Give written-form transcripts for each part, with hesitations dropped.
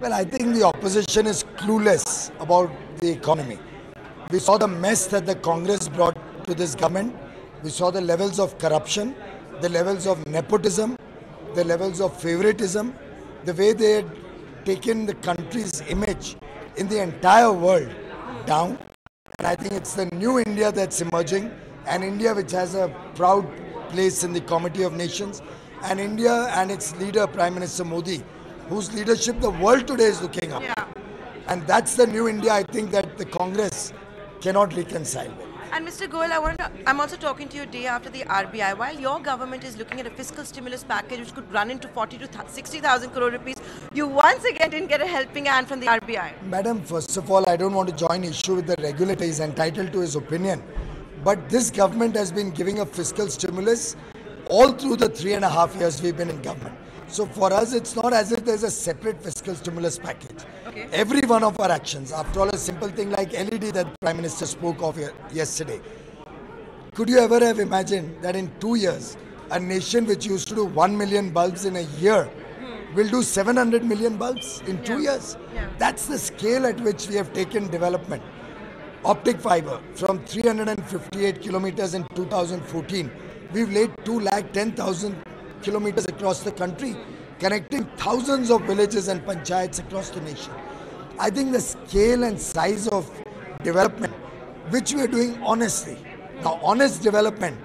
Well, I think the opposition is clueless about the economy. We saw the mess that the Congress brought to this government. We saw the levels of corruption, the levels of nepotism, the levels of favoritism, the way they had taken the country's image in the entire world down. And I think it's the new India that's emerging, an India which has a proud place in the Committee of Nations, and India and its leader, Prime Minister Modi, whose leadership the world today is looking up. Yeah. And that's the new India, I think, that the Congress cannot reconcile with. And Mr. Goyal, I'm also talking to you day after the RBI. While your government is looking at a fiscal stimulus package which could run into 40 to 60,000 crore rupees, you once again didn't get a helping hand from the RBI. Madam, first of all, I don't want to join issue with the regulator. He's entitled to his opinion. But this government has been giving a fiscal stimulus all through the 3.5 years we've been in government. So for us, it's not as if there's a separate fiscal stimulus package. Okay. Every one of our actions, after all, a simple thing like LED that Prime Minister spoke of yesterday. Could you ever have imagined that in 2 years, a nation which used to do 1 million bulbs in a year will do 700 million bulbs in 2 years? Yeah. That's the scale at which we have taken development. Optic fiber from 358 kilometers in 2014, we've laid 210,000 kilometers across the country, connecting thousands of villages and panchayats across the nation. I think the scale and size of development, which we are doing honestly. Now, honest development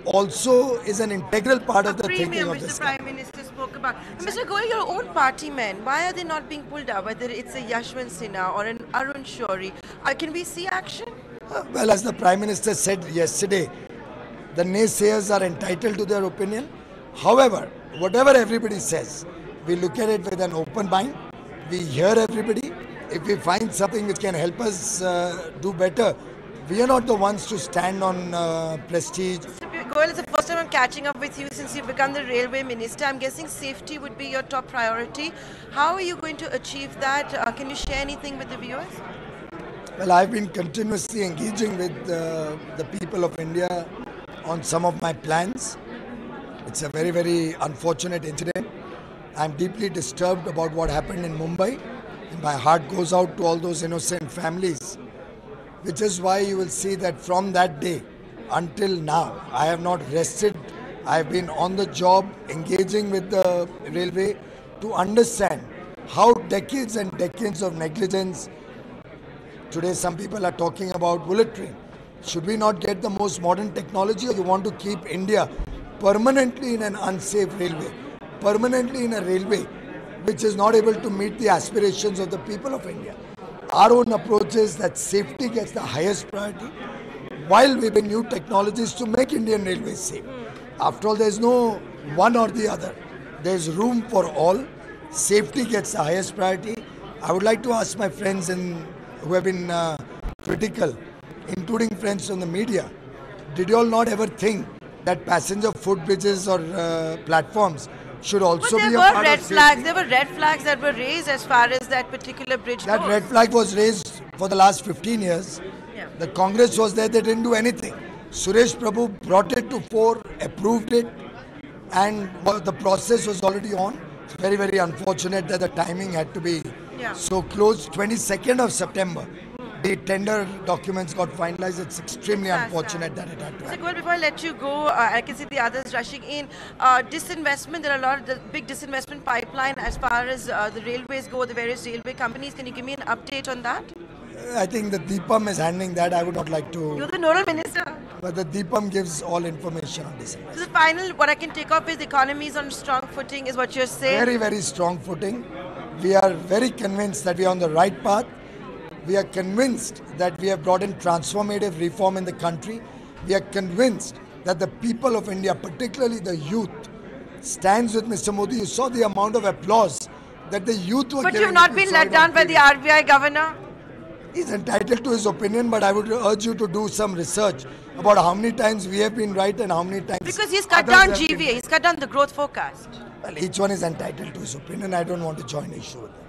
also is an integral part of the thinking of this Prime Minister spoke about. Mr. Goyal, your own party men, why are they not being pulled out? Whether it's a Yashwant Sinha or an Arun Shourie, can we see action? Well, as the Prime Minister said yesterday, the naysayers are entitled to their opinion. However, whatever everybody says, we look at it with an open mind. We hear everybody. If we find something which can help us do better, we are not the ones to stand on prestige. Mr. Goyal, it's the first time I'm catching up with you since you've become the railway minister. I'm guessing safety would be your top priority. How are you going to achieve that? Can you share anything with the viewers? Well, I've been continuously engaging with the people of India on some of my plans. It's a very, very unfortunate incident. I'm deeply disturbed about what happened in Mumbai. And my heart goes out to all those innocent families. Which is why you will see that from that day until now, I have not rested. I've been on the job, engaging with the railway to understand how decades and decades of negligence. Today, some people are talking about bullet train. Should we not get the most modern technology, or you want to keep India permanently in an unsafe railway, permanently in a railway which is not able to meet the aspirations of the people of India? Our own approach is that safety gets the highest priority while we bring new technologies to make Indian railways safe. After all, there is no one or the other. There is room for all. Safety gets the highest priority. I would like to ask my friends who have been critical, including friends from the media, did you all not ever think that passenger footbridges or platforms should also be a part of safety? There were red flags that were raised as far as that particular bridge That goes. red flag was raised for the last 15 years. Yeah. The Congress was there, they didn't do anything. Suresh Prabhu brought it to fore, approved it, and the process was already on. It's very, very unfortunate that the timing had to be so close. 22nd of September, the tender documents got finalized. It's extremely unfortunate that it had to happen. So, before I let you go, I can see the others rushing in. Disinvestment, there are a lot of the big disinvestment pipeline as far as the railways go, the various railway companies. Can you give me an update on that? I think the DIPAM is handling that. I would not like to. You're the nodal minister. But the DIPAM gives all information on this. So the final, what I can take off is the economy is on strong footing, is what you're saying. Very, very strong footing. We are very convinced that we are on the right path. We are convinced that we have brought in transformative reform in the country. We are convinced that the people of India, particularly the youth, stands with Mr. Modi. You saw the amount of applause that the youth were giving. But you've not been let down by the RBI governor? He's entitled to his opinion, but I would urge you to do some research about how many times we have been right and how many times. Because he's cut down GVA, he's cut down the growth forecast. Well, each one is entitled to his opinion. I don't want to join issue with that.